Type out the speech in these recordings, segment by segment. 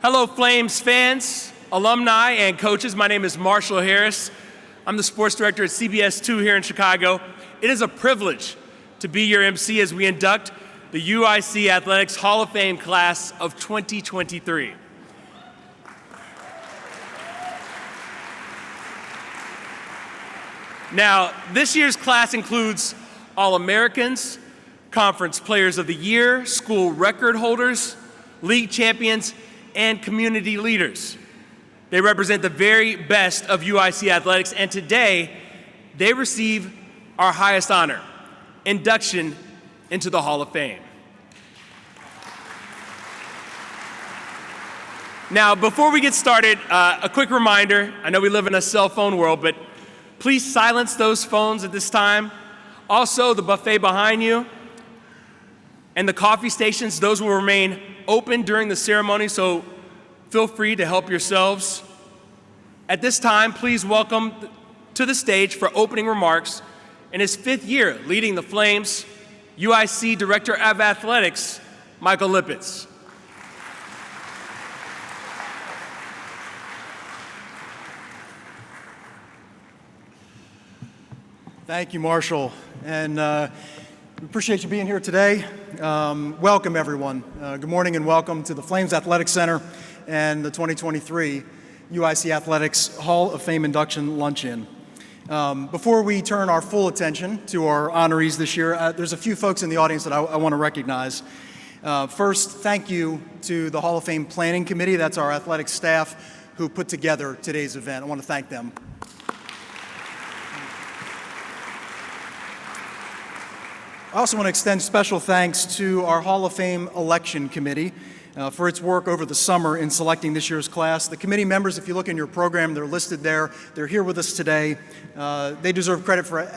Hello, Flames fans, alumni, and coaches. My name is Marshall Harris. I'm the sports director at CBS 2 here in Chicago. It is a privilege to be your MC as we induct the UIC Athletics Hall of Fame class of 2023. Now, this year's class includes All-Americans, Conference Players of the Year, school record holders, league champions, and community leaders. They represent the very best of UIC athletics, and today they receive our highest honor, induction into the Hall of Fame. Now, before we get started, a quick reminder. I know we live in a cell phone world, but please silence those phones at this time. Also, the buffet behind you and the coffee stations, those will remain open during the ceremony, so feel free to help yourselves. At this time, please welcome to the stage for opening remarks in his 5th year leading the Flames, UIC Director of Athletics, Michael Lippitz. Thank you, Marshall, and we appreciate you being here today. Welcome, everyone. Good morning and welcome to the Flames Athletic Center and the 2023 UIC Athletics Hall of Fame Induction Luncheon. Before we turn our full attention to our honorees this year, there's a few folks in the audience that I want to recognize. First, thank you to the Hall of Fame Planning Committee. That's our athletic staff who put together today's event. I want to thank them. I also want to extend special thanks to our Hall of Fame Election Committee for its work over the summer in selecting this year's class. The committee members, if you look in your program, they're listed there. They're here with us today. They deserve credit for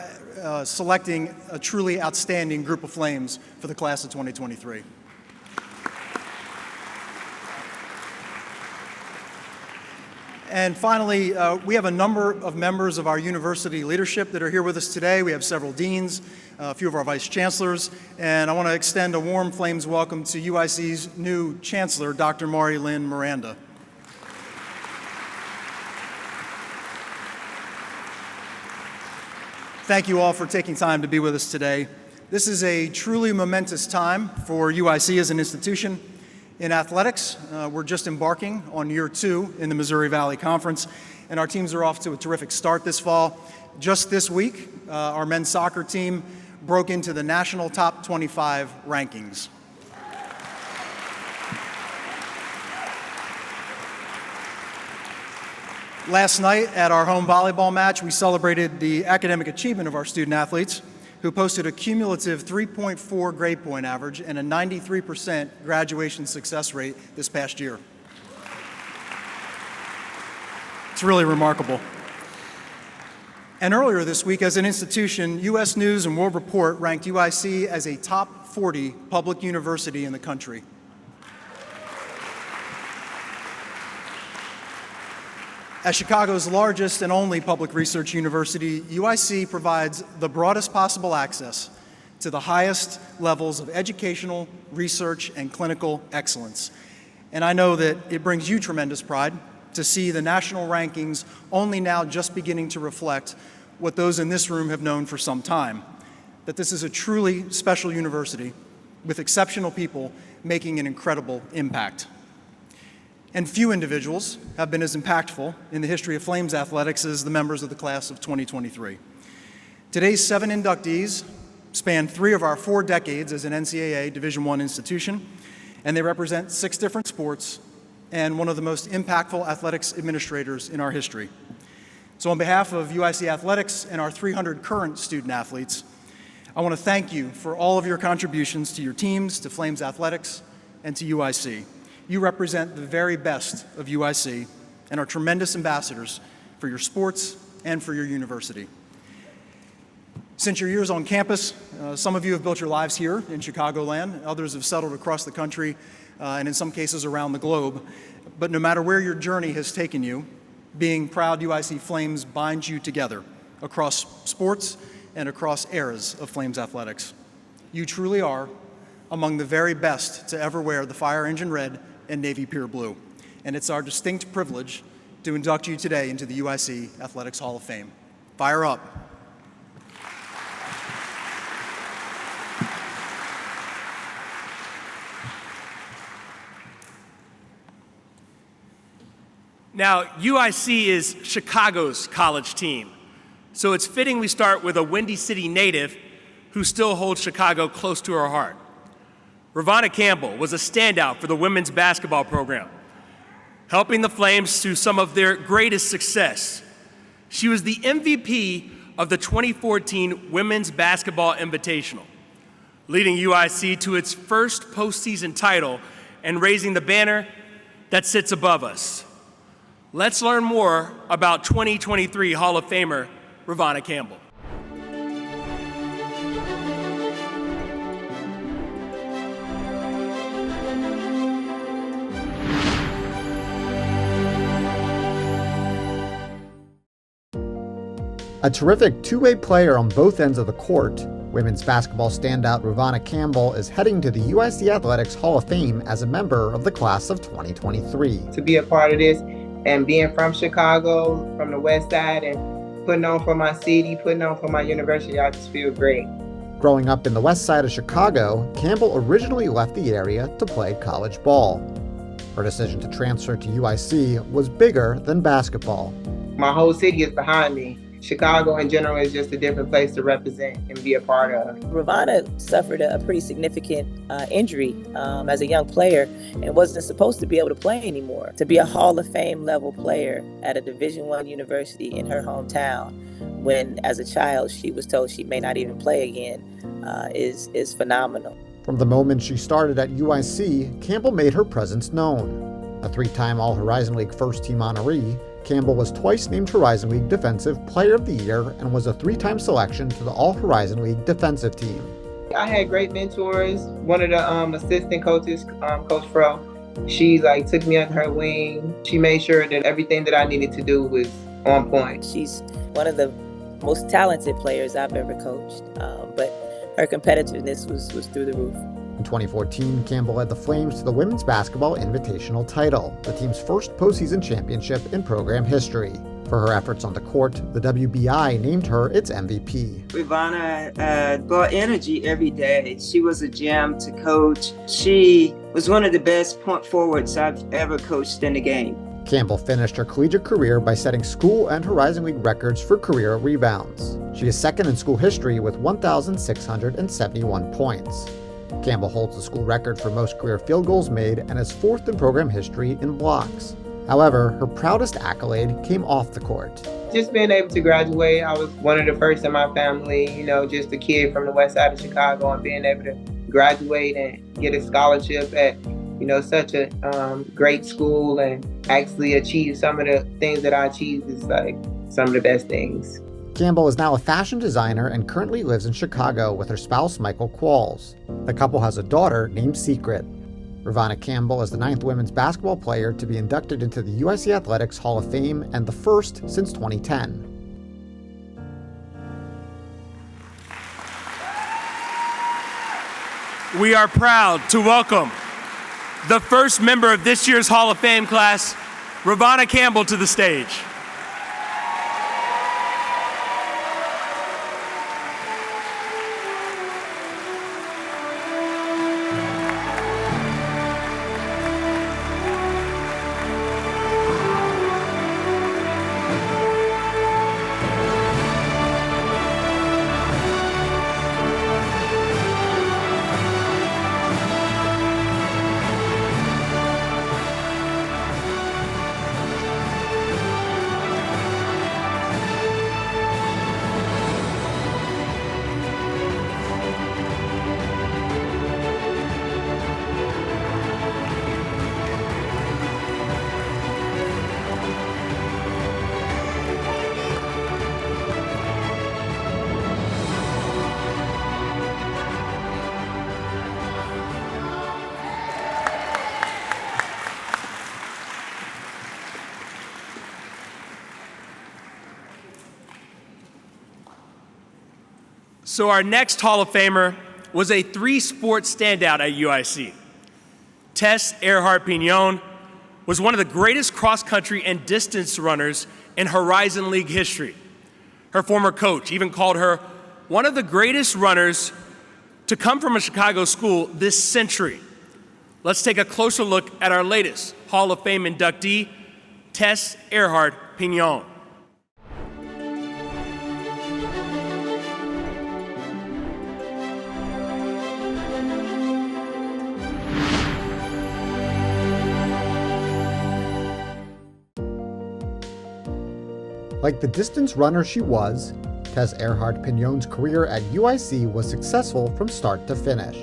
selecting a truly outstanding group of Flames for the class of 2023. And finally, we have a number of members of our university leadership that are here with us today. We have several deans, a few of our vice chancellors, and I want to extend a warm Flames welcome to UIC's new chancellor, Dr. Mari Lynn Miranda. Thank you all for taking time to be with us today. This is a truly momentous time for UIC as an institution. In athletics, we're just embarking on year 2 in the Missouri Valley Conference, and our teams are off to a terrific start this fall. Just this week, our men's soccer team broke into the national top 25 rankings. Last night at our home volleyball match, we celebrated the academic achievement of our student athletes, who posted a cumulative 3.4 grade point average and a 93% graduation success rate this past year. It's really remarkable. And earlier this week, as an institution, U.S. News and World Report ranked UIC as a top 40 public university in the country. As Chicago's largest and only public research university, UIC provides the broadest possible access to the highest levels of educational, research, and clinical excellence. And I know that it brings you tremendous pride to see the national rankings only now just beginning to reflect what those in this room have known for some time, that this is a truly special university with exceptional people making an incredible impact. And few individuals have been as impactful in the history of Flames athletics as the members of the class of 2023. Today's 7 inductees span 3 of our 4 decades as an NCAA Division I institution, and they represent 6 different sports and one of the most impactful athletics administrators in our history. So on behalf of UIC Athletics and our 300 current student athletes, I want to thank you for all of your contributions to your teams, to Flames athletics, and to UIC. You represent the very best of UIC and are tremendous ambassadors for your sports and for your university. Since your years on campus, some of you have built your lives here in Chicagoland, others have settled across the country, and in some cases around the globe. But no matter where your journey has taken you, being proud UIC Flames binds you together across sports and across eras of Flames athletics. You truly are among the very best to ever wear the Fire Engine Red and Navy Pure Blue. and it's our distinct privilege to induct you today into the UIC Athletics Hall of Fame. Fire up. Now, UIC is Chicago's college team, so it's fitting we start with a Windy City native who still holds Chicago close to her heart. Ravonna Campbell was a standout for the women's basketball program, helping the Flames to some of their greatest success. She was the MVP of the 2014 Women's Basketball Invitational, leading UIC to its first postseason title and raising the banner that sits above us. Let's learn more about 2023 Hall of Famer Ravonna Campbell. A terrific two-way player on both ends of the court, women's basketball standout Ravonna Campbell is heading to the UIC Athletics Hall of Fame as a member of the class of 2023. To be a part of this and being from Chicago, from the west side, and putting on for my city, putting on for my university, I just feel great. Growing up in the west side of Chicago, Campbell originally left the area to play college ball. Her decision to transfer to UIC was bigger than basketball. My whole city is behind me. Chicago in general is just a different place to represent and be a part of. Ravonna suffered a pretty significant injury as a young player and wasn't supposed to be able to play anymore. To be a Hall of Fame level player at a Division I university in her hometown, when as a child she was told she may not even play again, is phenomenal. From the moment she started at UIC, Campbell made her presence known. A three-time All-Horizon League first-team honoree, Campbell was twice named Horizon League Defensive Player of the Year and was a three-time selection to the All-Horizon League defensive team. I had great mentors. One of the assistant coaches, Coach Fro, she took me under her wing. She made sure that everything that I needed to do was on point. She's one of the most talented players I've ever coached, but her competitiveness was through the roof. In 2014, Campbell led the Flames to the Women's Basketball Invitational title, the team's first postseason championship in program history. For her efforts on the court, the WBI named her its MVP. Ravonna brought energy every day. She was a gem to coach. She was one of the best point forwards I've ever coached in the game. Campbell finished her collegiate career by setting school and Horizon League records for career rebounds. She is second in school history with 1,671 points. Campbell holds the school record for most career field goals made and is fourth in program history in blocks. However, her proudest accolade came off the court. Just being able to graduate, I was one of the first in my family, just a kid from the west side of Chicago, and being able to graduate and get a scholarship at, such a great school and actually achieve some of the things that I achieved is some of the best things. Campbell is now a fashion designer and currently lives in Chicago with her spouse, Michael Qualls. The couple has a daughter named Secret. Ravonna Campbell is the 9th women's basketball player to be inducted into the UIC Athletics Hall of Fame and the first since 2010. We are proud to welcome the first member of this year's Hall of Fame class, Ravonna Campbell, to the stage. So our next Hall of Famer was a three-sport standout at UIC. Tess Earhart Pignon, was one of the greatest cross-country and distance runners in Horizon League history. Her former coach even called her one of the greatest runners to come from a Chicago school this century. Let's take a closer look at our latest Hall of Fame inductee, Tess Earhart-Pignon. Like the distance runner she was, Tess Earhart-Pignon's career at UIC was successful from start to finish.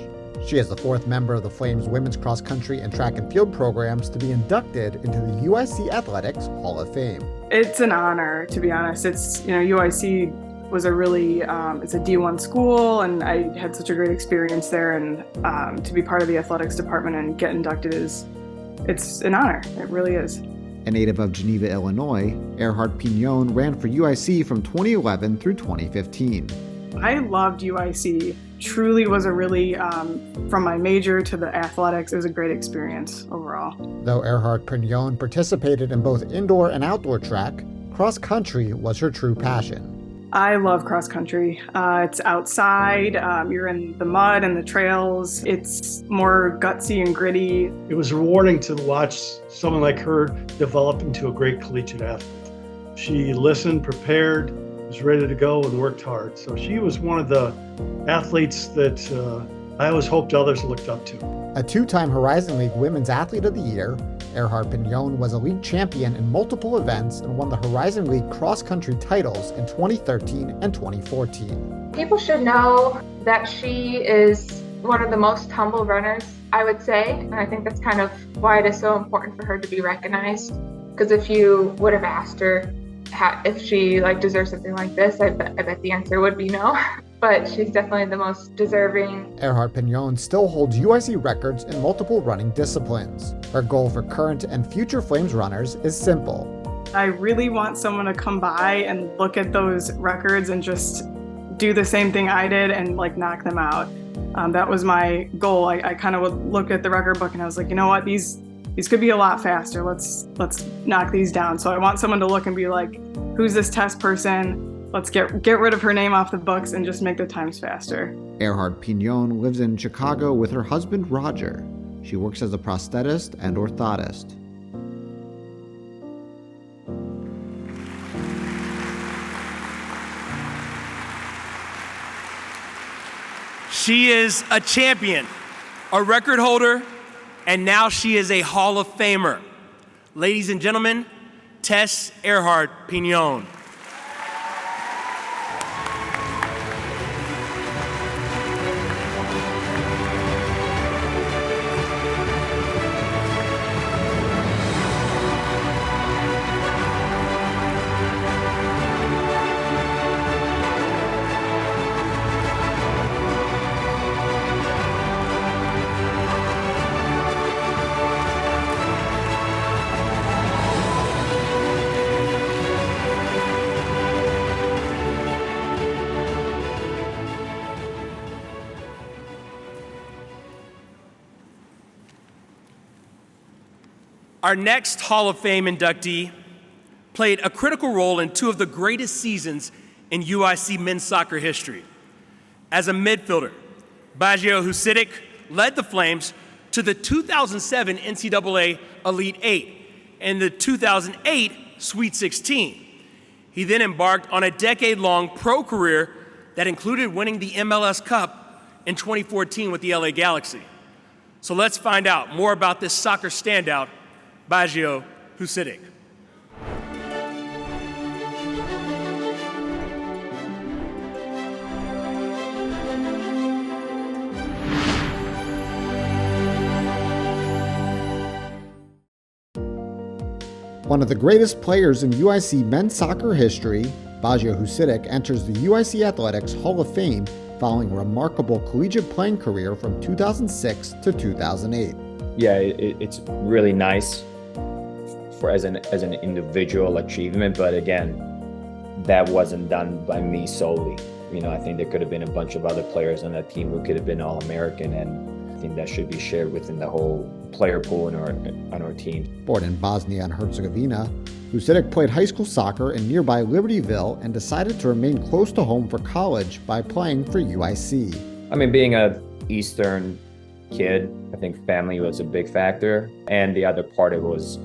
She is the fourth member of the Flames women's cross country and track and field programs to be inducted into the UIC Athletics Hall of Fame. It's an honor, to be honest. UIC was a really, it's a D1 school, and I had such a great experience there, and to be part of the athletics department and get inducted it's an honor. It really is. A native of Geneva, Illinois, Earhart-Pignon ran for UIC from 2011 through 2015. I loved UIC. Truly was a really, from my major to the athletics, it was a great experience overall. Though Earhart-Pignon participated in both indoor and outdoor track, cross country was her true passion. I love cross country. It's outside, you're in the mud and the trails. It's more gutsy and gritty. It was rewarding to watch someone like her develop into a great collegiate athlete. She listened, prepared, was ready to go, and worked hard. So she was one of the athletes that I always hoped others looked up to. A two-time Horizon League Women's Athlete of the Year, Earhart-Pignon was a league champion in multiple events and won the Horizon League cross-country titles in 2013 and 2014. People should know that she is one of the most humble runners, I would say, and I think that's kind of why it is so important for her to be recognized. Because if you would have asked her if she deserves something like this, I bet the answer would be no. But she's definitely the most deserving. Earhart-Pignon still holds UIC records in multiple running disciplines. Her goal for current and future Flames runners is simple. I really want someone to come by and look at those records and just do the same thing I did and knock them out. That was my goal. I kind of would look at the record book and I was like, you know what, these could be a lot faster. Let's knock these down. So I want someone to look and be like, who's this Tess person? Let's get rid of her name off the books and just make the times faster. Earhart-Pignon lives in Chicago with her husband Roger. She works as a prosthetist and orthotist. She is a champion, a record holder, and now she is a Hall of Famer. Ladies and gentlemen, Tess Earhart-Pignon. Our next Hall of Fame inductee played a critical role in two of the greatest seasons in UIC men's soccer history. As a midfielder, Baggio Husidic led the Flames to the 2007 NCAA Elite Eight and the 2008 Sweet 16. He then embarked on a decade-long pro career that included winning the MLS Cup in 2014 with the LA Galaxy. So let's find out more about this soccer standout, Baggio Husidic. One of the greatest players in UIC men's soccer history, Baggio Husidic enters the UIC Athletics Hall of Fame following a remarkable collegiate playing career from 2006 to 2008. Yeah, it's really nice as an individual achievement, but again, that wasn't done by me solely. I think there could have been a bunch of other players on that team who could have been All-American, and something that should be shared within the whole player pool on our team. Born in Bosnia and Herzegovina, Husidic played high school soccer in nearby Libertyville and decided to remain close to home for college by playing for UIC. I mean, being an Eastern kid, I think family was a big factor. And the other part of it was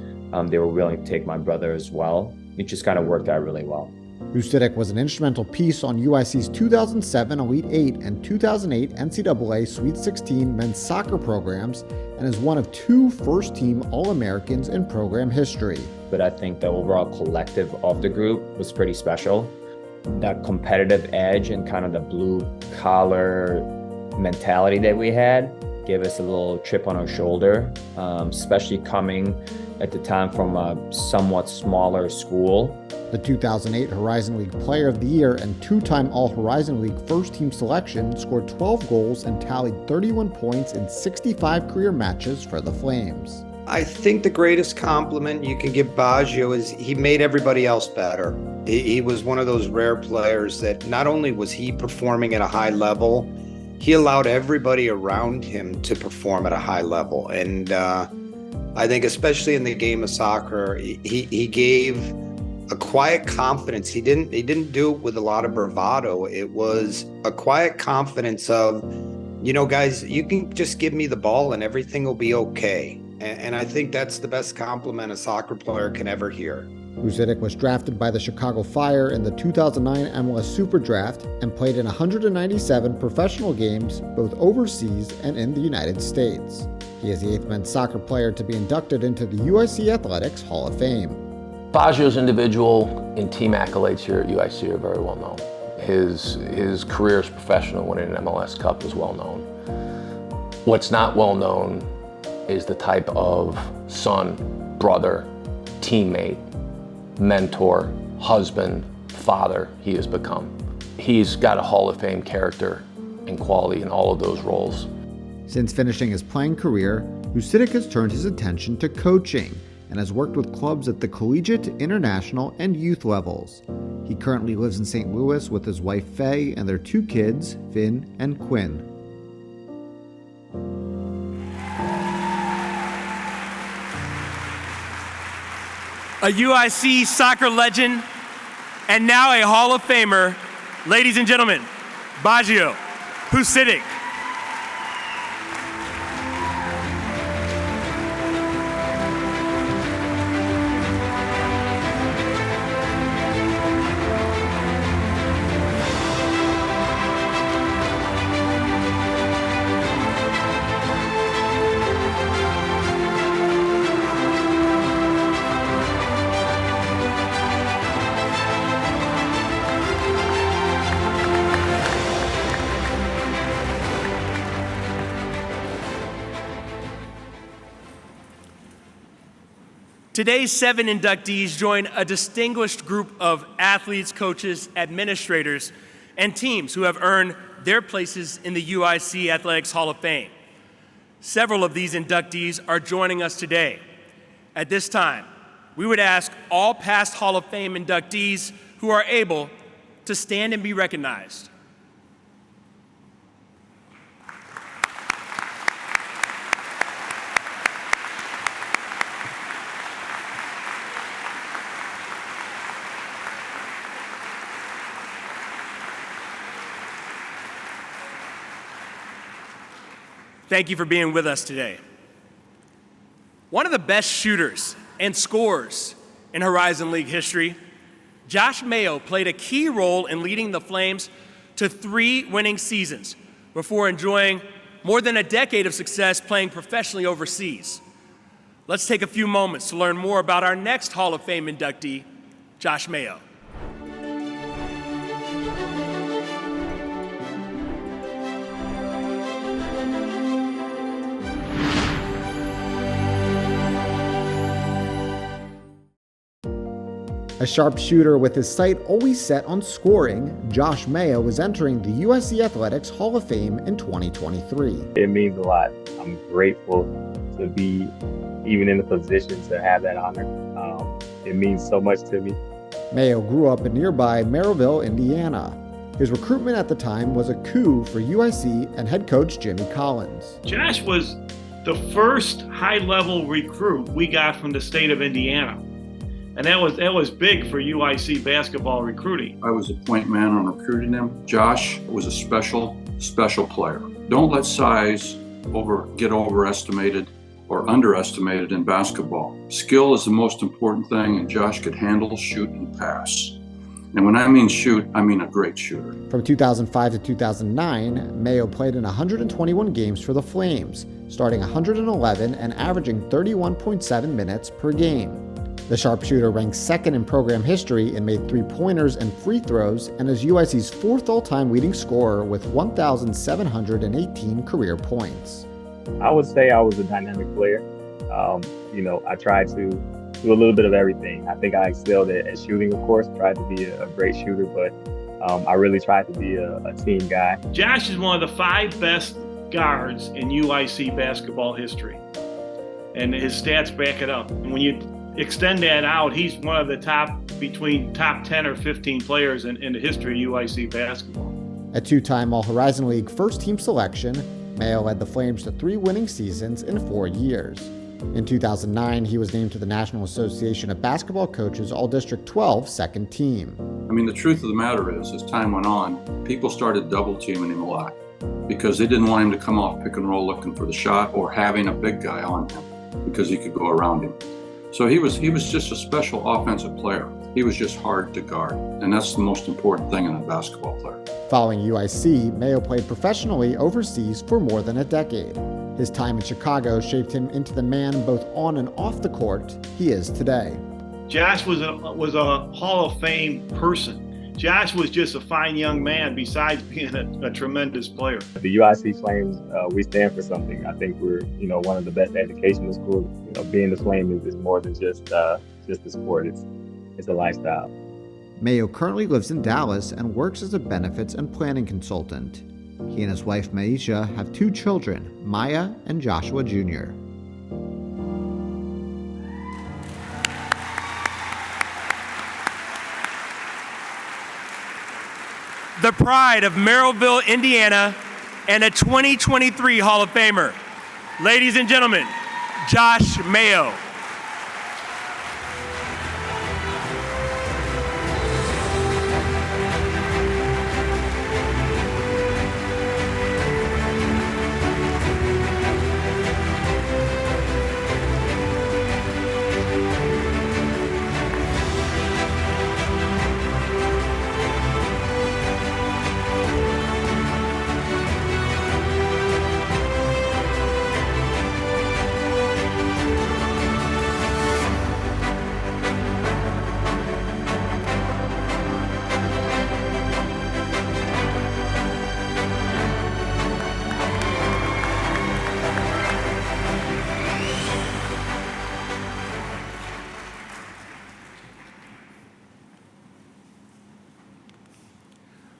they were willing to take my brother as well. It just kind of worked out really well. Husidic was an instrumental piece on UIC's 2007 Elite 8 and 2008 NCAA Sweet 16 men's soccer programs and is one of 2 first-team All-Americans in program history. But I think the overall collective of the group was pretty special. That competitive edge and kind of the blue-collar mentality that we had gave us a little chip on our shoulder, especially coming at the time from a somewhat smaller school. The 2008 Horizon League Player of the Year and 2-time All-Horizon League first-team selection scored 12 goals and tallied 31 points in 65 career matches for the Flames. I think the greatest compliment you can give Baggio is he made everybody else better. He was one of those rare players that not only was he performing at a high level, he allowed everybody around him to perform at a high level. And I think especially in the game of soccer, he gave a quiet confidence. He didn't do it with a lot of bravado. It was a quiet confidence of, you know, guys, you can just give me the ball and everything will be okay. And I think that's the best compliment a soccer player can ever hear. Husidic was drafted by the Chicago Fire in the 2009 MLS Super Draft and played in 197 professional games, both overseas and in the United States. He is the 8th men's soccer player to be inducted into the UIC Athletics Hall of Fame. Baggio's individual and team accolades here at UIC are very well known. His career as a professional, winning an MLS Cup, is well known. What's not well known is the type of son, brother, teammate, mentor, husband, father he has become. He's got a Hall of Fame character and quality in all of those roles. Since finishing his playing career, Husidic has turned his attention to coaching and has worked with clubs at the collegiate, international, and youth levels. He currently lives in St. Louis with his wife Faye and their 2 kids, Finn and Quinn. A UIC soccer legend and now a Hall of Famer, ladies and gentlemen, Baggio Husidic. Today's 7 inductees join a distinguished group of athletes, coaches, administrators, and teams who have earned their places in the UIC Athletics Hall of Fame. Several of these inductees are joining us today. At this time, we would ask all past Hall of Fame inductees who are able to stand and be recognized. Thank you for being with us today. One of the best shooters and scorers in Horizon League history, Josh Mayo played a key role in leading the Flames to 3 winning seasons before enjoying more than a decade of success playing professionally overseas. Let's take a few moments to learn more about our next Hall of Fame inductee, Josh Mayo. A sharp shooter with his sight always set on scoring, Josh Mayo is entering the UIC Athletics Hall of Fame in 2023. It means a lot. I'm grateful to be even in the position to have that honor. It means so much to me. Mayo grew up in nearby Maryville, Indiana. His recruitment at the time was a coup for UIC and head coach Jimmy Collins. Josh was the first high-level recruit we got from the state of Indiana. And that was big for UIC basketball recruiting. I was the point man on recruiting him. Josh was a special player. Don't let size get overestimated or underestimated in basketball. Skill is the most important thing, and Josh could handle, shoot, and pass. And when I mean shoot, I mean a great shooter. From 2005 to 2009, Mayo played in 121 games for the Flames, starting 111 and averaging 31.7 minutes per game. The sharpshooter ranks second in program history and made three-pointers and free throws, and is UIC's fourth all-time leading scorer with 1,718 career points. I would say I was a dynamic player. I tried to do a little bit of everything. I think I excelled at shooting, of course, tried to be a great shooter, but I really tried to be a team guy. Josh is one of the 5 best guards in UIC basketball history, and his stats back it up. And when you extend that out, he's one of the top 10 or 15 players in the history of UIC basketball. A two-time All-Horizon League first-team selection, Mayo led the Flames to 3 winning seasons in 4 years. In 2009, he was named to the National Association of Basketball Coaches All-District 12 second team. I mean, the truth of the matter is, as time went on, people started double teaming him a lot because they didn't want him to come off pick and roll looking for the shot or having a big guy on him because he could go around him. So he was just a special offensive player. He was just hard to guard, and that's the most important thing in a basketball player. Following UIC, Mayo played professionally overseas for more than a decade. His time in Chicago shaped him into the man both on and off the court he is today. Josh was a Hall of Fame person. Josh was just a fine young man besides being a tremendous player. The UIC Flames, we stand for something. I think we're, one of the best educational schools. Being the Flame is more than just a sport. It's a lifestyle. Mayo currently lives in Dallas and works as a benefits and planning consultant. He and his wife Maisha have 2 children, Maya and Joshua Jr. The pride of Merrillville, Indiana, and a 2023 Hall of Famer. Ladies and gentlemen, Josh Mayo.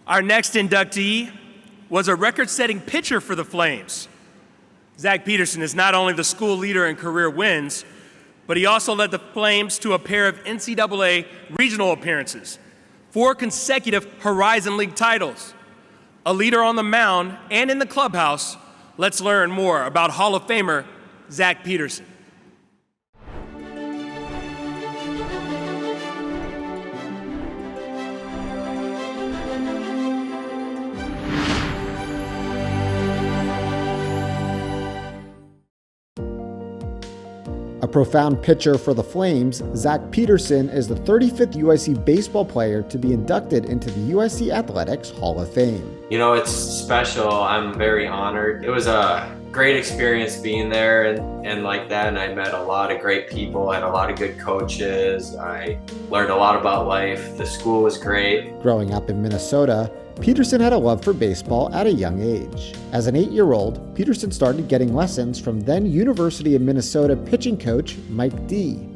Our next inductee was a record-setting pitcher for the Flames. Zach Peterson is not only the school leader in career wins, but he also led the Flames to a pair of NCAA regional appearances, 4 consecutive Horizon League titles. A leader on the mound and in the clubhouse, let's learn more about Hall of Famer Zach Peterson. A profound pitcher for the Flames, Zach Peterson is the 35th UIC baseball player to be inducted into the UIC Athletics Hall of Fame. It's special. I'm very honored. It was a great experience being there and like that, and I met a lot of great people, had a lot of good coaches. I learned a lot about life. The school was great. Growing up in Minnesota, Peterson had a love for baseball at a young age. As an 8-year-old, Peterson started getting lessons from then University of Minnesota pitching coach Mike D.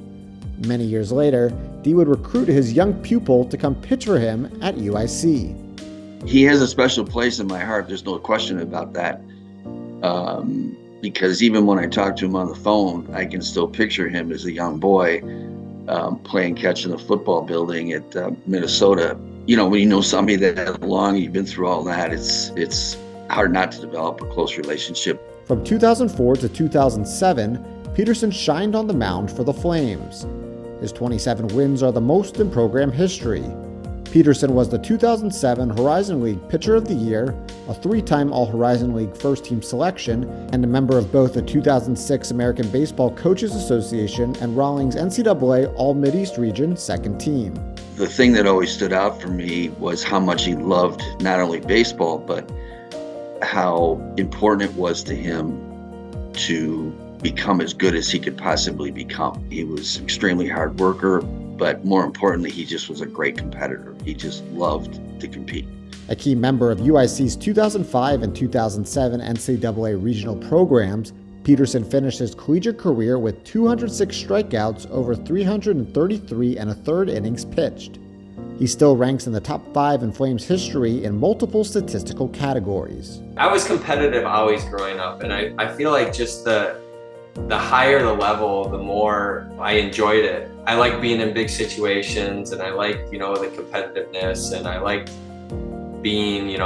Many years later, D would recruit his young pupil to come pitch for him at UIC. He has a special place in my heart, there's no question about that. Because even when I talk to him on the phone, I can still picture him as a young boy playing catch in the football building at Minnesota when you know somebody that long, you've been through all that, it's hard not to develop a close relationship. From 2004 to 2007, Peterson shined on the mound for the Flames. His 27 wins are the most in program history. Peterson was the 2007 Horizon League Pitcher of the Year, a three-time All-Horizon League first-team selection, and a member of both the 2006 American Baseball Coaches Association and Rawlings NCAA All-Mideast Region second team. The thing that always stood out for me was how much he loved not only baseball, but how important it was to him to become as good as he could possibly become. He was an extremely hard worker, but more importantly, he just was a great competitor. He just loved to compete. A key member of UIC's 2005 and 2007 NCAA regional programs, Peterson finished his collegiate career with 206 strikeouts over 333 and a third innings pitched. He still ranks in the top 5 in Flames history in multiple statistical categories. I was competitive always growing up, and I feel like just the higher the level, the more I enjoyed it. I like being in big situations, and I like, the competitiveness, and I like being,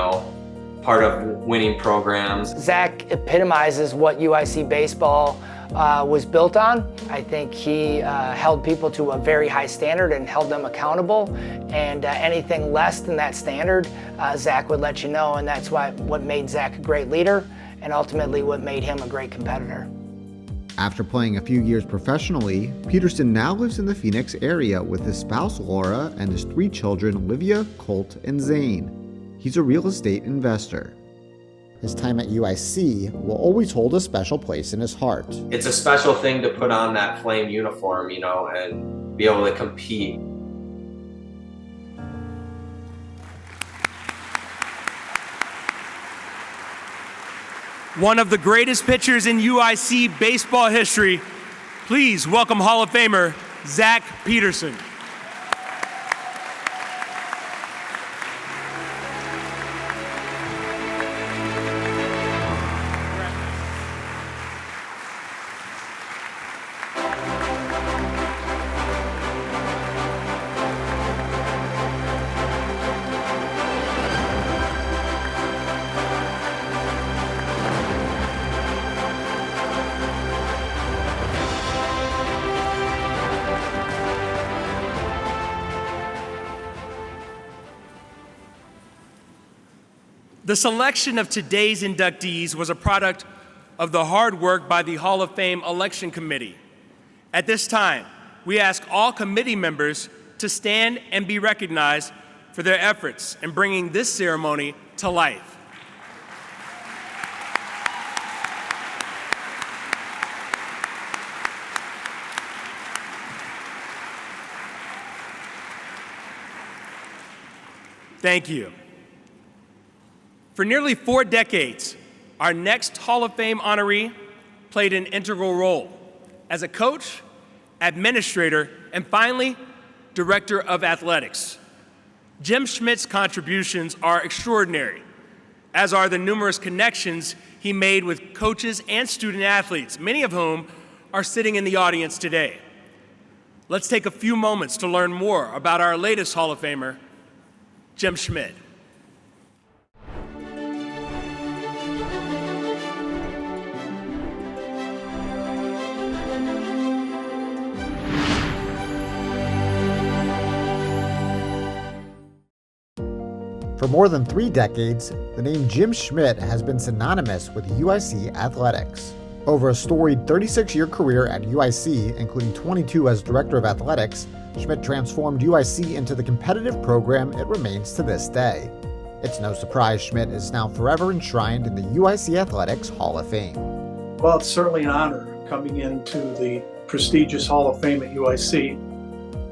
part of winning programs. Zach epitomizes what UIC baseball was built on. I think he held people to a very high standard and held them accountable, and anything less than that standard, Zach would let you know, and that's what made Zach a great leader, and ultimately what made him a great competitor. After playing a few years professionally, Peterson now lives in the Phoenix area with his spouse Laura and his 3 children Livia, Colt, and Zane. He's a real estate investor. His time at UIC will always hold a special place in his heart. It's a special thing to put on that Flame uniform, and be able to compete. One of the greatest pitchers in UIC baseball history, please welcome Hall of Famer Zach Peterson. The selection of today's inductees was a product of the hard work by the Hall of Fame Election Committee. At this time, we ask all committee members to stand and be recognized for their efforts in bringing this ceremony to life. Thank you. For nearly 4 decades, our next Hall of Fame honoree played an integral role as a coach, administrator, and finally, director of athletics. Jim Schmidt's contributions are extraordinary, as are the numerous connections he made with coaches and student athletes, many of whom are sitting in the audience today. Let's take a few moments to learn more about our latest Hall of Famer, Jim Schmidt. For more than 3 decades, the name Jim Schmidt has been synonymous with UIC athletics. Over a storied 36-year career at UIC, including 22 as Director of Athletics, Schmidt transformed UIC into the competitive program it remains to this day. It's no surprise Schmidt is now forever enshrined in the UIC Athletics Hall of Fame. Well, it's certainly an honor coming into the prestigious Hall of Fame at UIC.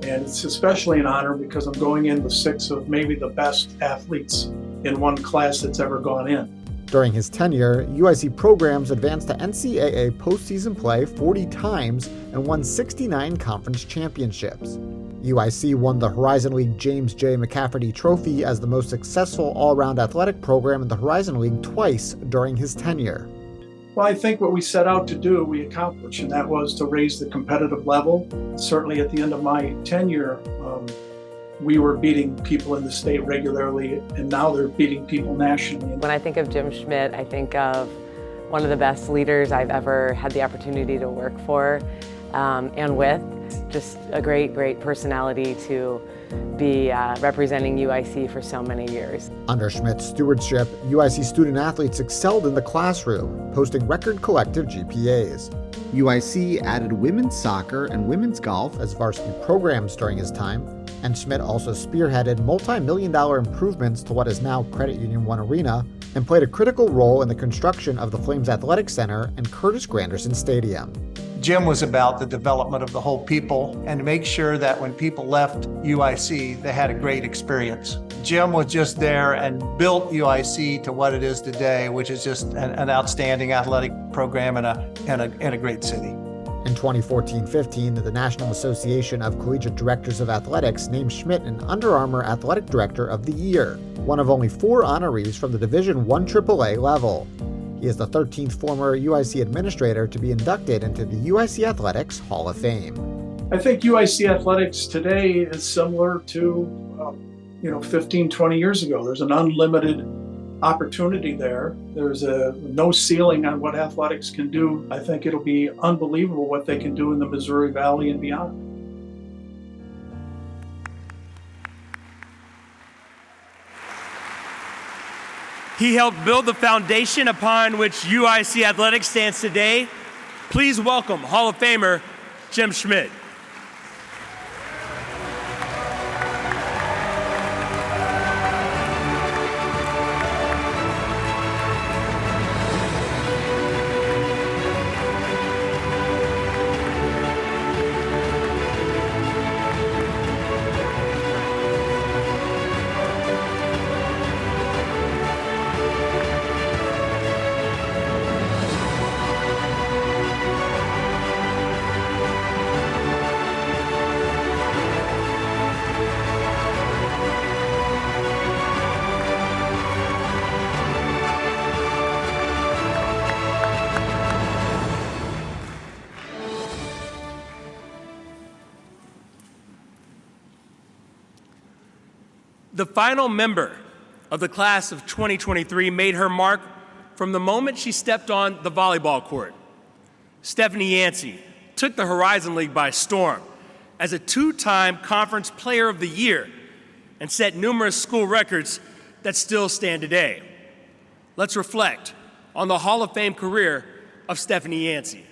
And it's especially an honor because I'm going in with 6 of maybe the best athletes in one class that's ever gone in. During his tenure, UIC programs advanced to NCAA postseason play 40 times and won 69 conference championships. UIC won the Horizon League James J. McCafferty Trophy as the most successful all-around athletic program in the Horizon League twice during his tenure. Well, I think what we set out to do, we accomplished, and that was to raise the competitive level. Certainly at the end of my tenure, we were beating people in the state regularly, and now they're beating people nationally. When I think of Jim Schmidt, I think of one of the best leaders I've ever had the opportunity to work for and with. Just a great, great personality to be representing UIC for so many years. Under Schmidt's stewardship, UIC student athletes excelled in the classroom, posting record collective GPAs. UIC added women's soccer and women's golf as varsity programs during his time, and Schmidt also spearheaded multi-million-dollar improvements to what is now Credit Union One Arena and played a critical role in the construction of the Flames Athletic Center and Curtis Granderson Stadium. Jim was about the development of the whole people and to make sure that when people left UIC, they had a great experience. Jim was just there and built UIC to what it is today, which is just an outstanding athletic program and a great city. In 2014-15, the National Association of Collegiate Directors of Athletics named Schmidt an Under Armour Athletic Director of the Year, one of only 4 honorees from the Division I AAA level. He is the 13th former UIC administrator to be inducted into the UIC Athletics Hall of Fame. I think UIC athletics today is similar to 15, 20 years ago. There's an unlimited opportunity there. There's no ceiling on what athletics can do. I think it'll be unbelievable what they can do in the Missouri Valley and beyond. He helped build the foundation upon which UIC Athletics stands today. Please welcome Hall of Famer Jim Schmidt. The final member of the class of 2023 made her mark from the moment she stepped on the volleyball court. Stephanie Yancey took the Horizon League by storm as a 2-time Conference Player of the Year and set numerous school records that still stand today. Let's reflect on the Hall of Fame career of Stephanie Yancey.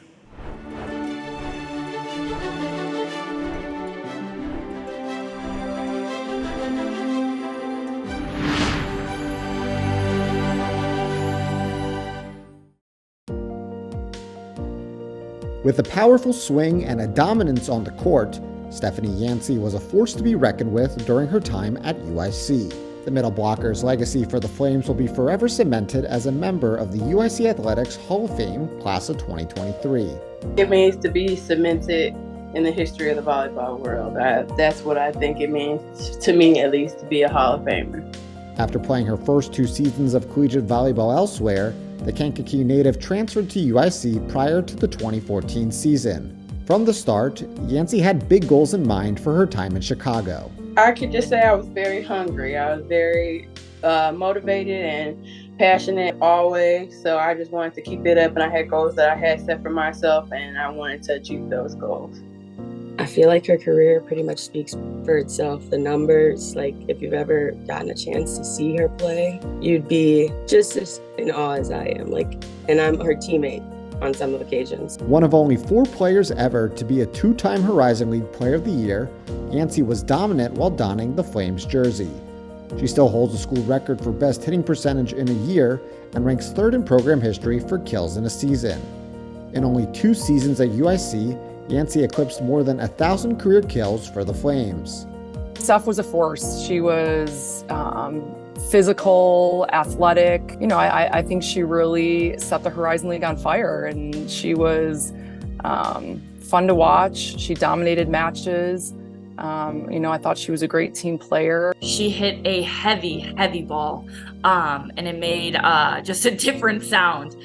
With a powerful swing and a dominance on the court, Stephanie Yancey was a force to be reckoned with during her time at UIC. The middle blocker's legacy for the Flames will be forever cemented as a member of the UIC Athletics Hall of Fame Class of 2023. It means to be cemented in the history of the volleyball world. That's what I think it means, to me at least, to be a Hall of Famer. After playing her first 2 seasons of collegiate volleyball elsewhere, the Kankakee native transferred to UIC prior to the 2014 season. From the start, Yancey had big goals in mind for her time in Chicago. I could just say I was very hungry. I was very motivated and passionate always. So I just wanted to keep it up, and I had goals that I had set for myself, and I wanted to achieve those goals. I feel like her career pretty much speaks for itself. The numbers, like if you've ever gotten a chance to see her play, you'd be just as in awe as I am. And I'm her teammate on some occasions. One of only 4 players ever to be a 2-time Horizon League Player of the Year, Yancey was dominant while donning the Flames jersey. She still holds the school record for best hitting percentage in a year and ranks 3rd in program history for kills in a season. In only 2 seasons at UIC, Yancey eclipsed more than 1,000 career kills for the Flames. Steph was a force. She was physical, athletic. I think she really set the Horizon League on fire, and she was fun to watch. She dominated matches. I thought she was a great team player. She hit a heavy ball, and it made just a different sound.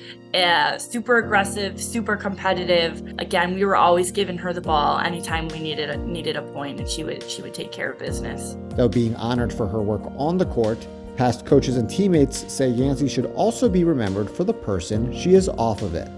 Super aggressive, super competitive. Again, we were always giving her the ball anytime we needed a point, and she would take care of business. Though being honored for her work on the court, past coaches and teammates say Yancey should also be remembered for the person she is off of it.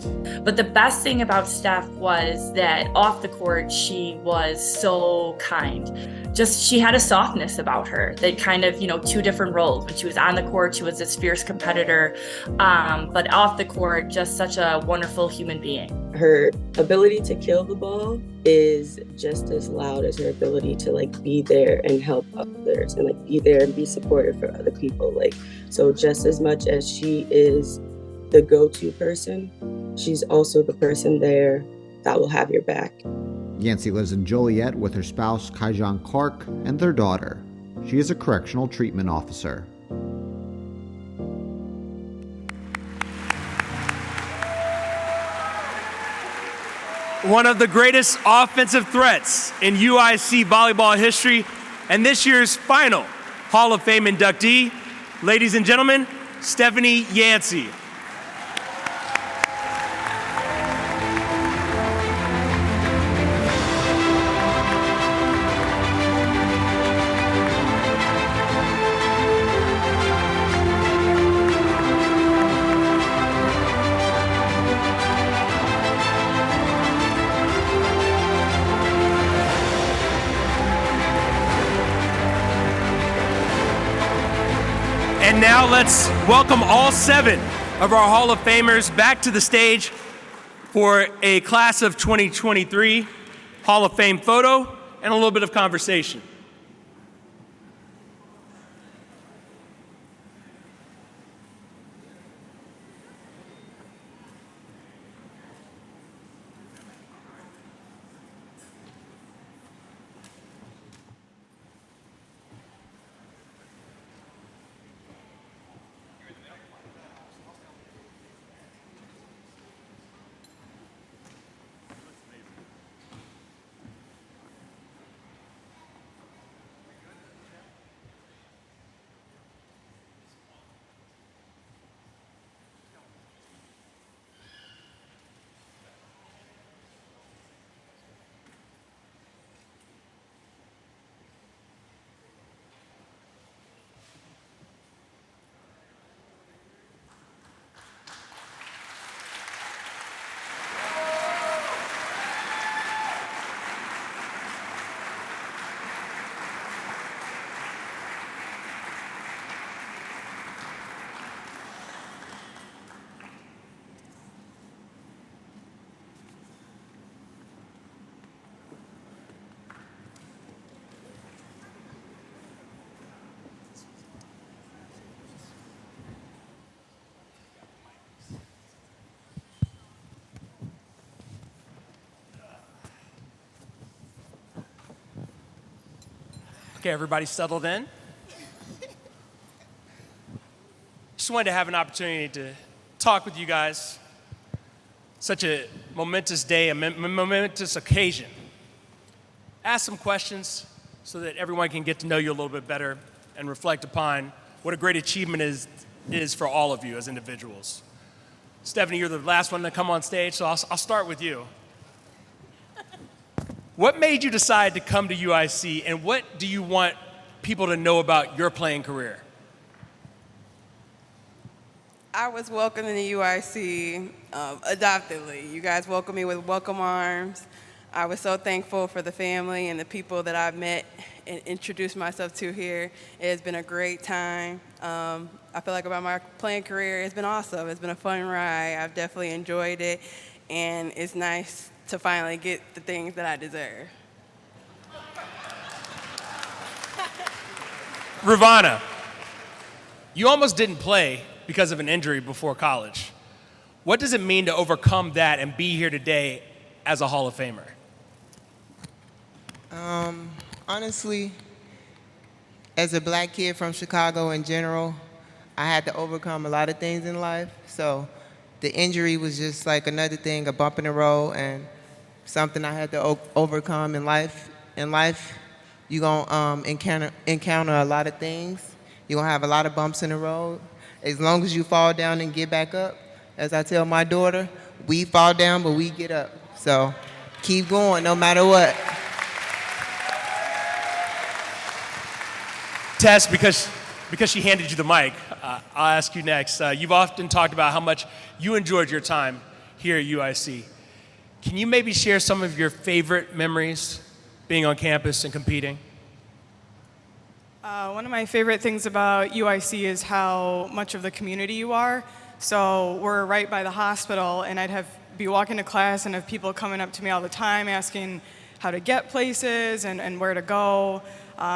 But the best thing about Steph was that off the court, she was so kind. Just, she had a softness about her that kind of, two different roles. When she was on the court, she was this fierce competitor, but off the court, just such a wonderful human being. Her ability to kill the ball is just as loud as her ability to be there and help others and be there and be supportive for other people. So just as much as she is the go-to person, she's also the person there that will have your back. Yancey lives in Joliet with her spouse, Kaijan Clark, and their daughter. She is a correctional treatment officer. One of the greatest offensive threats in UIC volleyball history, and this year's final Hall of Fame inductee, ladies and gentlemen, Stephanie Yancey. And now let's welcome all 7 of our Hall of Famers back to the stage for a class of 2023 Hall of Fame photo and a little bit of conversation. Okay, everybody settled in. Just wanted to have an opportunity to talk with you guys. Such a momentous day, a momentous occasion. Ask some questions so that everyone can get to know you a little bit better and reflect upon what a great achievement is for all of you as individuals. Stephanie, you're the last one to come on stage, so I'll start with you. What made you decide to come to UIC, and what do you want people to know about your playing career? I was welcomed in the UIC adoptedly. You guys welcomed me with welcome arms. I was so thankful for the family and the people that I've met and introduced myself to here. It has been a great time. I feel like about my playing career, it's been awesome. It's been a fun ride. I've definitely enjoyed it, and it's nice to finally get the things that I deserve. Ravana, you almost didn't play because of an injury before college. What does it mean to overcome that and be here today as a Hall of Famer? Honestly, as a black kid from Chicago in general, I had to overcome a lot of things in life. So the injury was just like another thing, a bump in the road, and something I had to overcome in life. You're going to encounter a lot of things. You're going to have a lot of bumps in the road. As long as you fall down and get back up, as I tell my daughter, we fall down, but we get up. So keep going no matter what. Tess, because she handed you the mic, I'll ask you next. You've often talked about how much you enjoyed your time here at UIC. Can you maybe share some of your favorite memories being on campus and competing? One of my favorite things about UIC is how much of the community you are. So we're right by the hospital, and I'd be walking to class and have people coming up to me all the time asking how to get places and where to go.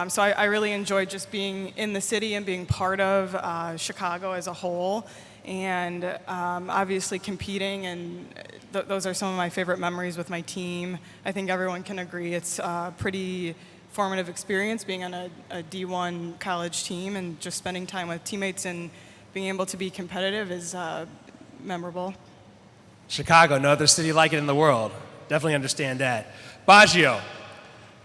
So I really enjoyed just being in the city and being part of Chicago as a whole, and obviously competing, and those are some of my favorite memories with my team. I think everyone can agree it's a pretty formative experience being on a D1 college team, and just spending time with teammates and being able to be competitive is memorable. Chicago, no other city like it in the world. Definitely understand that. Baggio,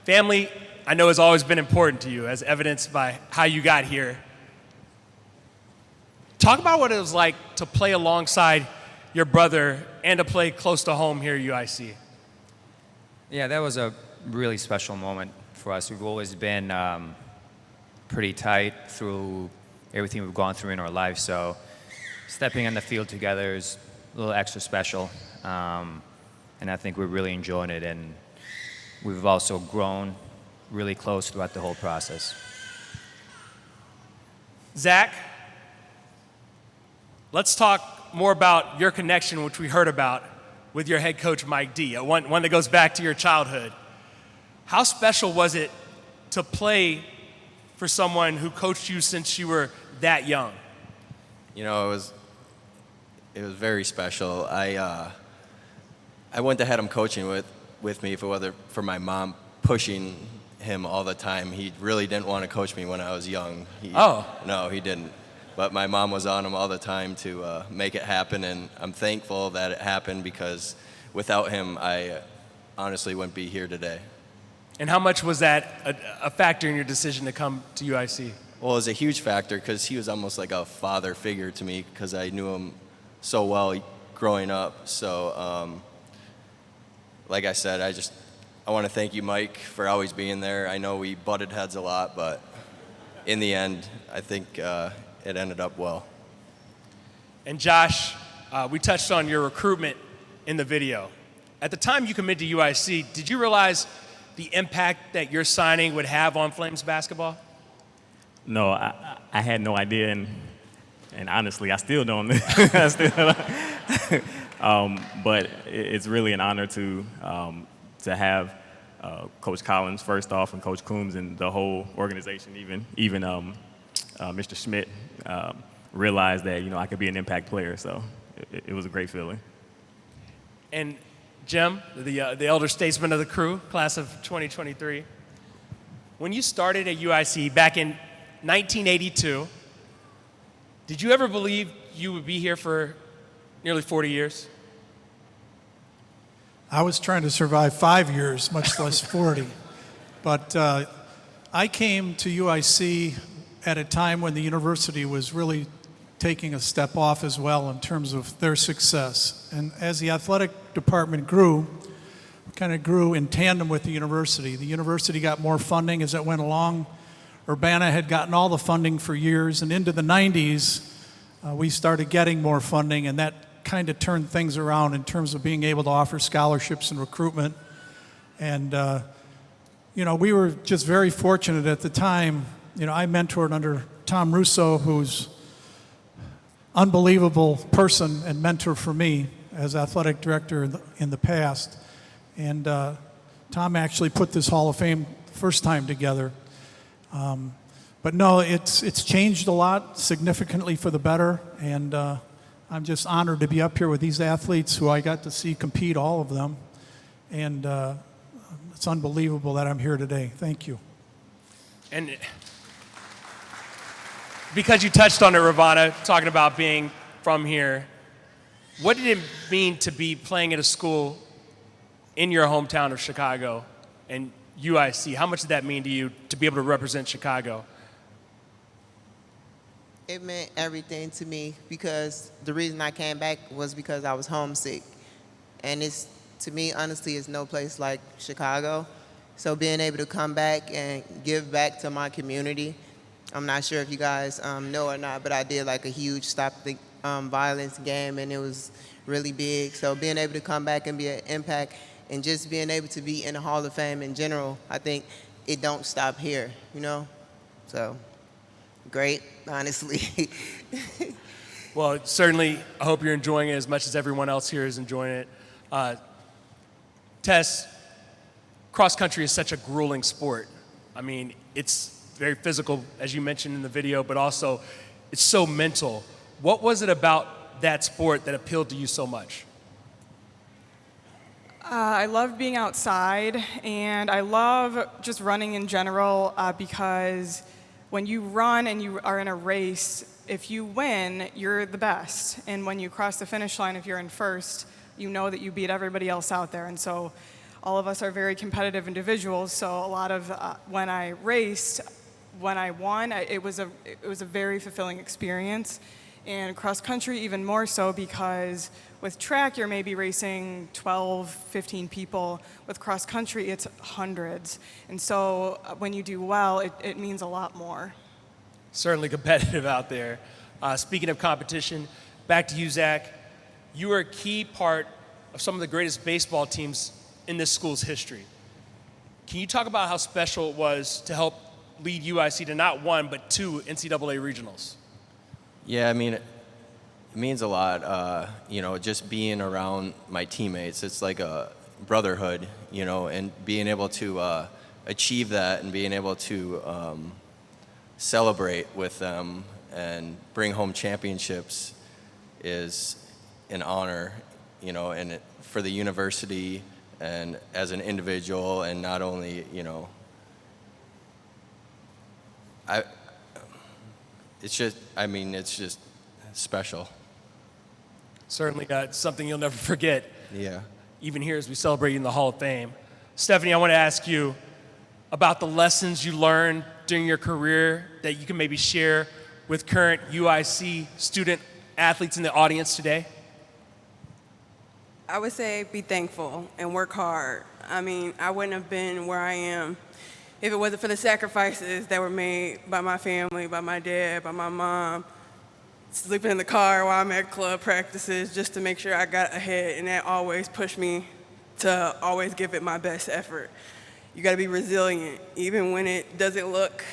family I know has always been important to you, as evidenced by how you got here. Talk about what it was like to play alongside your brother and to play close to home here at UIC. Yeah, that was a really special moment for us. We've always been pretty tight through everything we've gone through in our lives, so stepping on the field together is a little extra special, and I think we're really enjoying it, and we've also grown really close throughout the whole process. Zach, let's talk more about your connection, which we heard about, with your head coach, Mike D, one that goes back to your childhood. How special was it to play for someone who coached you since you were that young? You know, it was very special. I wouldn't have had him coaching with me if it wasn't for my mom pushing him all the time. He really didn't want to coach me when I was young. No, he didn't. But my mom was on him all the time to make it happen, and I'm thankful that it happened, because without him, I honestly wouldn't be here today. And how much was that a factor in your decision to come to UIC? Well, it was a huge factor, because he was almost like a father figure to me, because I knew him so well growing up. So, like I said, I want to thank you, Mike, for always being there. I know we butted heads a lot, but in the end, I think it ended up well. And Josh, we touched on your recruitment in the video. At the time you committed to UIC, did you realize the impact that your signing would have on Flames basketball? No, I had no idea, and honestly, I still don't. But it's really an honor to have Coach Collins first off, and Coach Coombs, and the whole organization, even Mr. Schmidt, realized that I could be an impact player. So it was a great feeling. And Jim, the elder statesman of the crew, class of 2023, when you started at UIC back in 1982, did you ever believe you would be here for nearly 40 years? I was trying to survive 5 years, much less 40. But I came to UIC at a time when the university was really taking a step off as well in terms of their success. And as the athletic department grew, kind of grew in tandem with the university. The university got more funding as it went along. Urbana had gotten all the funding for years, and into the 90s, we started getting more funding, and that kind of turned things around in terms of being able to offer scholarships and recruitment. And, we were just very fortunate at the time. I mentored under Tom Russo, who's unbelievable person and mentor for me as athletic director in the past. And Tom actually put this Hall of Fame first time together. But no, it's changed a lot, significantly for the better. And I'm just honored to be up here with these athletes who I got to see compete, all of them. And it's unbelievable that I'm here today. Thank you. And because you touched on it, Ravana, talking about being from here, what did it mean to be playing at a school in your hometown of Chicago, and UIC? How much did that mean to you to be able to represent Chicago? It meant everything to me because the reason I came back was because I was homesick. And it's, to me, honestly, it's no place like Chicago. So being able to come back and give back to my community, I'm not sure if you guys know or not, but I did like a huge Stop the Violence game, and it was really big. So being able to come back and be an impact and just being able to be in the Hall of Fame in general, I think it don't stop here, you know? So great, honestly. Well, certainly, I hope you're enjoying it as much as everyone else here is enjoying it. Tess, cross country is such a grueling sport. I mean, it's very physical, as you mentioned in the video, but also it's so mental. What was it about that sport that appealed to you so much? I love being outside, and I love just running in general because when you run and you are in a race, if you win, you're the best. And when you cross the finish line, if you're in first, you know that you beat everybody else out there. And so all of us are very competitive individuals, so a lot of when I raced, when I won, it was a very fulfilling experience. And cross country even more so because with track you're maybe racing 12, 15 people. With cross country it's hundreds. And so when you do well, it means a lot more. Certainly competitive out there. Speaking of competition, back to you, Zach. You were a key part of some of the greatest baseball teams in this school's history. Can you talk about how special it was to help lead UIC to not one, but 2 NCAA regionals? Yeah, I mean, it means a lot, you know, just being around my teammates. It's like a brotherhood, you know, and being able to achieve that and being able to celebrate with them and bring home championships is an honor, you know, and for the university and as an individual, and not only, you know, it's just special. Certainly something you'll never forget. Yeah. Even here as we celebrate in the Hall of Fame. Stephanie, I want to ask you about the lessons you learned during your career that you can maybe share with current UIC student athletes in the audience today. I would say be thankful and work hard. I mean, I wouldn't have been where I am if it wasn't for the sacrifices that were made by my family, by my dad, by my mom, sleeping in the car while I'm at club practices just to make sure I got ahead, and that always pushed me to always give it my best effort. You gotta be resilient, even when it doesn't look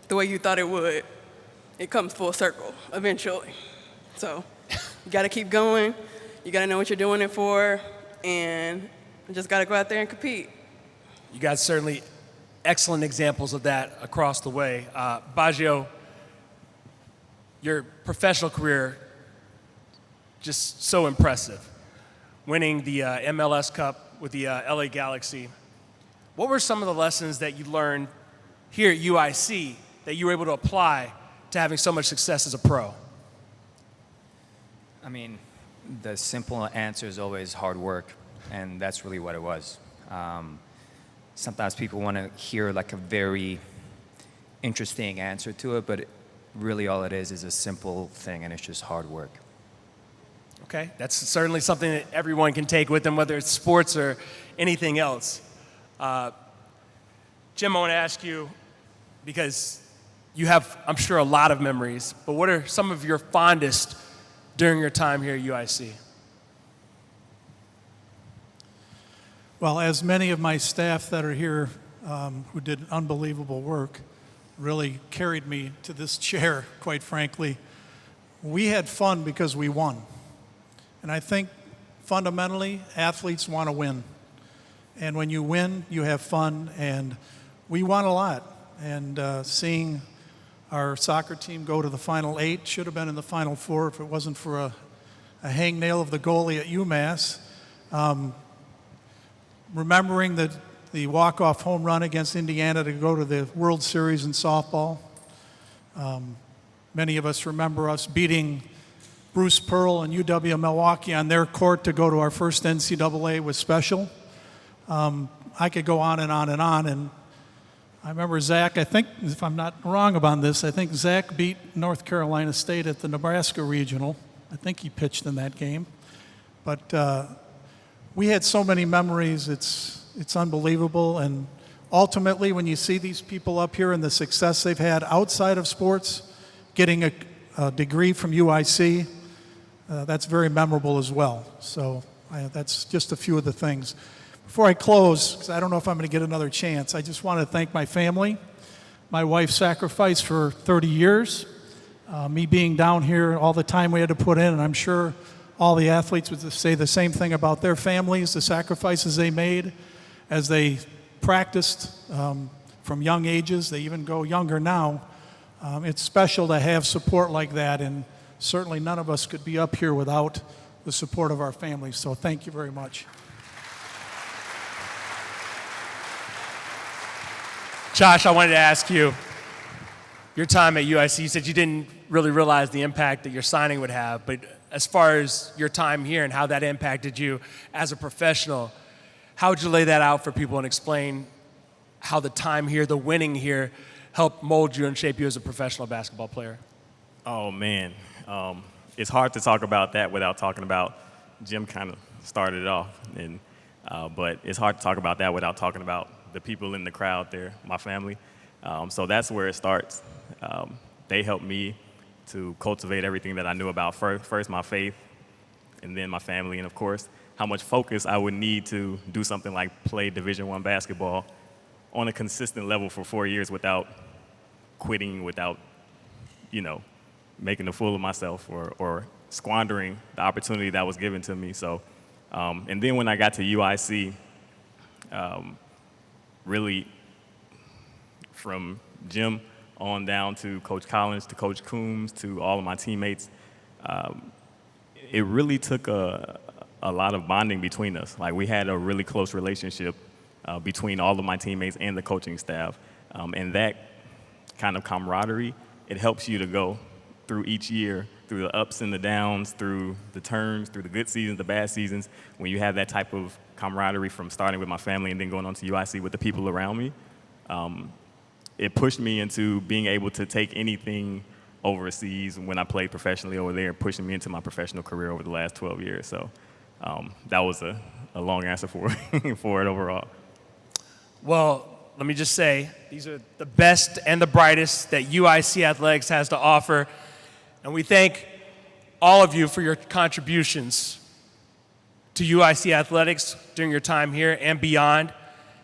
the way you thought it would. It comes full circle eventually. So you gotta keep going, you gotta know what you're doing it for, and you just gotta go out there and compete. You guys certainly excellent examples of that across the way. Baggio, your professional career, just so impressive. Winning the MLS Cup with the LA Galaxy. What were some of the lessons that you learned here at UIC that you were able to apply to having so much success as a pro? I mean, the simple answer is always hard work, and that's really what it was. Sometimes people want to hear like a very interesting answer to it, but really all it is a simple thing, and it's just hard work. Okay, that's certainly something that everyone can take with them, whether it's sports or anything else. Jim, I want to ask you, because you have, I'm sure, a lot of memories, but what are some of your fondest during your time here at UIC? Well, as many of my staff that are here who did unbelievable work really carried me to this chair, quite frankly, we had fun because we won. And I think fundamentally, athletes want to win. And when you win, you have fun, and we won a lot. And seeing our soccer team go to the Final 8, should have been in the Final 4 if it wasn't for a hangnail of the goalie at UMass. Remembering the walk-off home run against Indiana to go to the World Series in softball. Many of us remember us beating Bruce Pearl and UW Milwaukee on their court to go to our first NCAA was special. I could go on and on and on. And I remember Zach, I think, if I'm not wrong about this, I think Zach beat North Carolina State at the Nebraska Regional. I think he pitched in that game. But we had so many memories, it's unbelievable. And ultimately, when you see these people up here and the success they've had outside of sports, getting a degree from UIC, that's very memorable as well. So that's just a few of the things. Before I close, because I don't know if I'm going to get another chance, I just want to thank my family, my wife's sacrifice for 30 years, me being down here, all the time we had to put in, and I'm sure all the athletes would say the same thing about their families, the sacrifices they made as they practiced from young ages. They even go younger now. It's special to have support like that, and certainly none of us could be up here without the support of our families. So thank you very much. Josh, I wanted to ask you, your time at UIC, you said you didn't really realize the impact that your signing would have, but as far as your time here and how that impacted you as a professional, how would you lay that out for people and explain how the time here, the winning here, helped mold you and shape you as a professional basketball player? Oh, man. It's hard to talk about that without talking about, Jim kind of started it off, but it's hard to talk about that without talking about the people in the crowd there, my family. So that's where it starts. They helped me to cultivate everything that I knew about first my faith, and then my family, and of course, how much focus I would need to do something like play Division I basketball on a consistent level for 4 years without quitting, without, making a fool of myself or squandering the opportunity that was given to me. So, and then when I got to UIC, really from Jim on down to Coach Collins, to Coach Coombs, to all of my teammates, it really took a lot of bonding between us. Like, we had a really close relationship between all of my teammates and the coaching staff. And that kind of camaraderie, it helps you to go through each year, through the ups and the downs, through the turns, through the good seasons, the bad seasons. When you have that type of camaraderie from starting with my family and then going on to UIC with the people around me, it pushed me into being able to take anything overseas when I played professionally over there, pushing me into my professional career over the last 12 years. So that was a long answer for it overall. Well, let me just say, these are the best and the brightest that UIC Athletics has to offer. And we thank all of you for your contributions to UIC Athletics during your time here and beyond,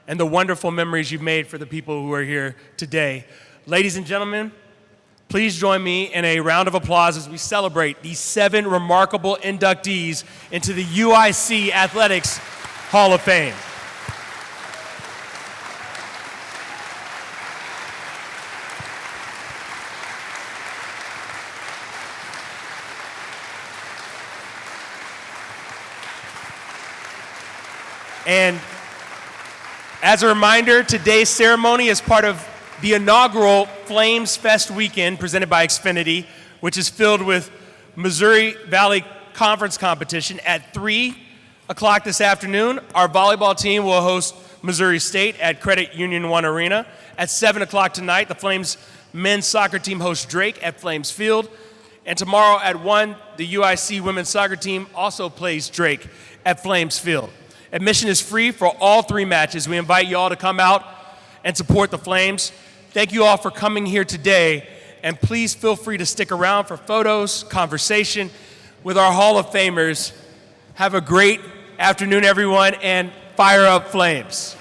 and the wonderful memories you've made for the people who are here today. Ladies and gentlemen, please join me in a round of applause as we celebrate these 7 remarkable inductees into the UIC Athletics Hall of Fame. And as a reminder, today's ceremony is part of the inaugural Flames Fest weekend presented by Xfinity, which is filled with Missouri Valley Conference competition. At 3 o'clock this afternoon, our volleyball team will host Missouri State at Credit Union 1 Arena. At 7 o'clock tonight, the Flames men's soccer team hosts Drake at Flames Field. And tomorrow at 1, the UIC women's soccer team also plays Drake at Flames Field. Admission is free for all 3 matches. We invite you all to come out and support the Flames. Thank you all for coming here today, and please feel free to stick around for photos, conversation with our Hall of Famers. Have a great afternoon, everyone, and fire up Flames.